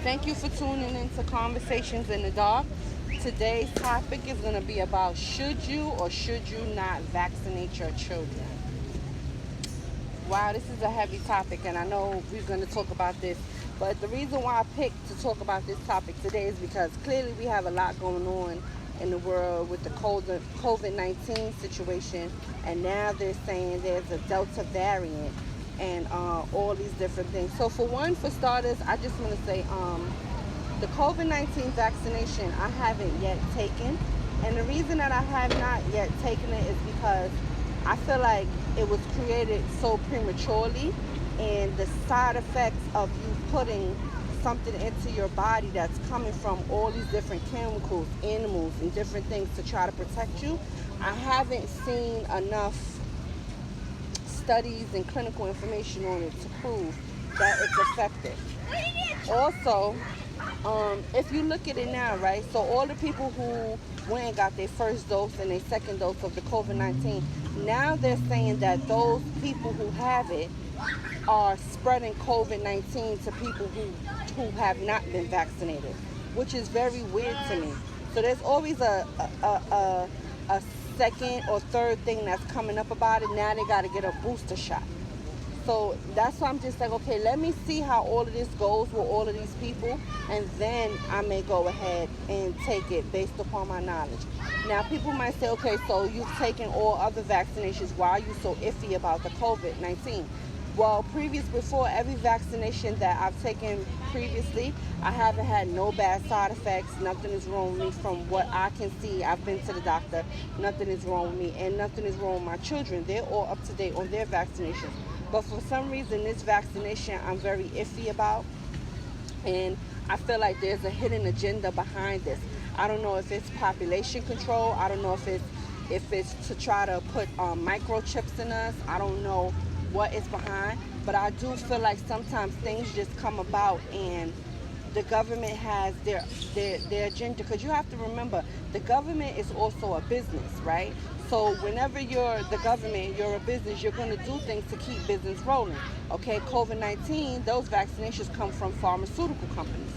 Thank you for tuning into Conversations in the Dark. Today's topic is going to be about should you or should you not vaccinate your children? Wow, this is a heavy topic, and I know we're going to talk about this. But the reason why I picked to talk about this topic today is because clearly we have a lot going on in the world with the COVID-19 situation, and now they're saying there's a Delta variant and all these different things. So for starters, I just want to say the COVID-19 vaccination I haven't yet taken, and the reason that I have not yet taken it is because I feel like it was created so prematurely, and the side effects of you putting something into your body that's coming from all these different chemicals, animals, and different things to try to protect you, I haven't seen enough studies and clinical information on it to prove that it's effective. Also, if you look at it now, right, so all the people who went and got their first dose and their second dose of the COVID-19, now they're saying that those people who have it are spreading COVID-19 to people who have not been vaccinated, which is very weird to me. So there's always a second or third thing that's coming up about it. Now they got to get a booster shot. So that's why I'm just like, okay, let me see how all of this goes with all of these people, and then I may go ahead and take it based upon my knowledge. Now, people might say, okay, so you've taken all other vaccinations. Why are you so iffy about the COVID-19? Well, before every vaccination that I've taken previously, I haven't had no bad side effects. Nothing is wrong with me from what I can see. I've been to the doctor. Nothing is wrong with me, and nothing is wrong with my children. They're all up to date on their vaccinations. But for some reason, this vaccination I'm very iffy about, and I feel like there's a hidden agenda behind this. I don't know if it's population control. I don't know if it's to try to put microchips in us. I don't know what is behind, but I do feel like sometimes things just come about and the government has their agenda, because you have to remember the government is also a business, right? So whenever you're the government, you're a business, you're going to do things to keep business rolling. Okay, COVID-19, those vaccinations come from pharmaceutical companies.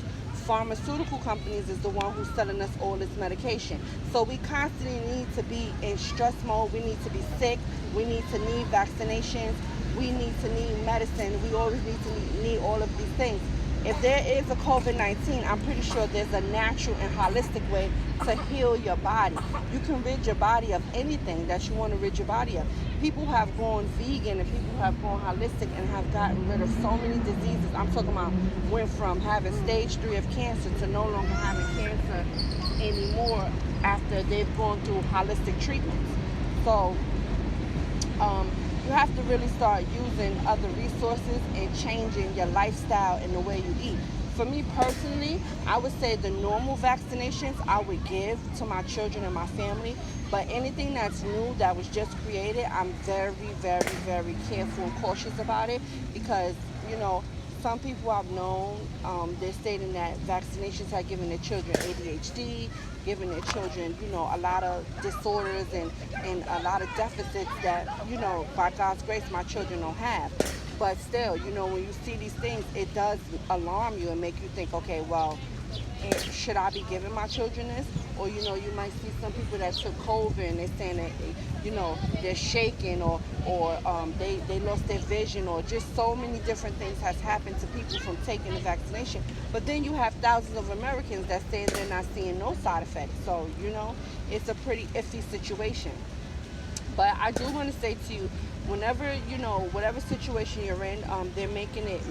Pharmaceutical companies is the one who's selling us all this medication. So we constantly need to be in stress mode. We need to be sick. We need vaccinations. We need to need medicine. We always need to need all of these things. If there is a COVID-19, I'm pretty sure there's a natural and holistic way to heal your body. You can rid your body of anything that you want to rid your body of. People have gone vegan and people have gone holistic and have gotten rid of so many diseases. I'm talking about went from having stage 3 of cancer to no longer having cancer anymore after they've gone through holistic treatments. So, you have to really start using other resources and changing your lifestyle and the way you eat. For me personally, I would say the normal vaccinations I would give to my children and my family, but anything that's new that was just created, I'm very, very, very careful and cautious about it, because, some people I've known, they're stating that vaccinations have given their children ADHD, giving their children, a lot of disorders and a lot of deficits that, by God's grace, my children don't have. But still, when you see these things, it does alarm you and make you think, okay, well, should I be giving my children this? Or, you might see some people that took COVID and they're saying that, they're shaking or they lost their vision, or just so many different things has happened to people from taking the vaccination. But then you have thousands of Americans that saying they're not seeing no side effects. So, it's a pretty iffy situation. But I do want to say to you, whenever, whatever situation you're in, they're making it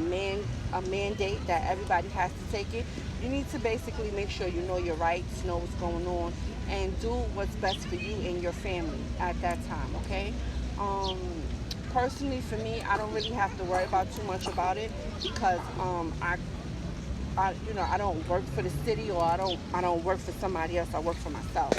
a mandate that everybody has to take it. You need to basically make sure you know your rights, know what's going on, and do what's best for you and your family at that time, okay? Personally, for me, I don't really have to worry about too much about it, because I don't work for the city, or I don't work for somebody else. I work for myself.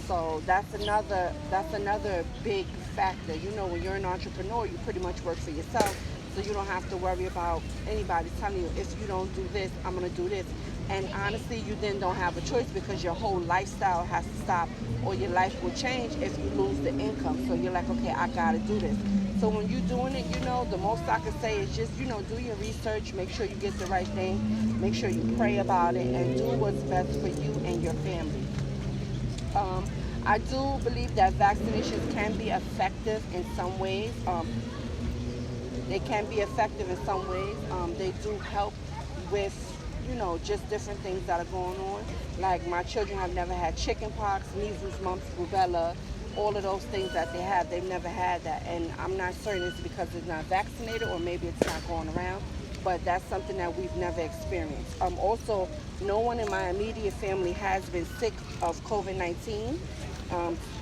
So that's another big factor. When you're an entrepreneur, you pretty much work for yourself. So you don't have to worry about anybody telling you, if you don't do this, I'm going to do this. And honestly, you then don't have a choice, because your whole lifestyle has to stop, or your life will change if you lose the income. So you're like, okay, I got to do this. So when you're doing it, the most I can say is just, do your research, make sure you get the right thing, make sure you pray about it, and do what's best for you and your family. Um, I do believe that vaccinations can be effective in some ways. They can be effective in some ways. They do help with, just different things that are going on. Like my children have never had chicken pox, measles, mumps, rubella, all of those things that they have. They've never had that. And I'm not certain it's because it's not vaccinated or maybe it's not going around. But that's something that we've never experienced. Also, no one in my immediate family has been sick of COVID-19,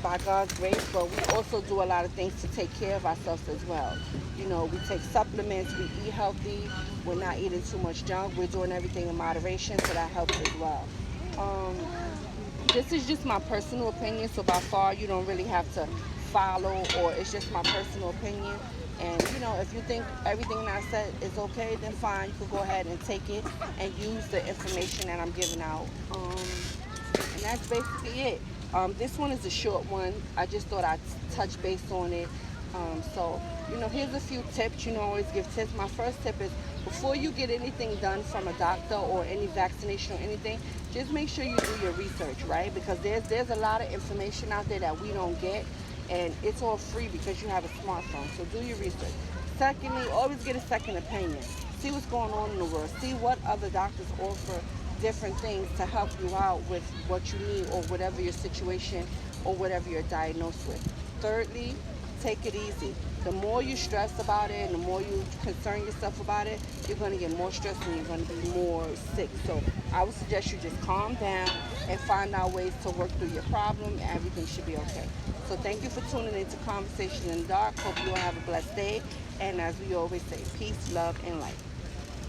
by God's grace, but we also do a lot of things to take care of ourselves as well. We take supplements, we eat healthy, we're not eating too much junk, we're doing everything in moderation, so that helps as well. Um, this is just my personal opinion, so by far you don't really have to follow, or it's just my personal opinion. And if you think everything that I said is okay, then fine, you can go ahead and take it and use the information that I'm giving out. And that's basically it. This one is a short one. I just thought I'd touch base on it. So, here's a few tips. Always give tips. My first tip is, before you get anything done from a doctor or any vaccination or anything, just make sure you do your research, right? Because there's a lot of information out there that we don't get, and it's all free because you have a smartphone. So do your research. Secondly, always get a second opinion. See what's going on in the world. See what other doctors offer different things to help you out with what you need or whatever your situation or whatever you're diagnosed with. Thirdly, take it easy. The more you stress about it and the more you concern yourself about it, you're going to get more stressed and you're going to be more sick. So I would suggest you just calm down and find out ways to work through your problem, and everything should be okay. So thank you for tuning into Conversation in the Dark. Hope you all have a blessed day. And as we always say, peace, love, and light.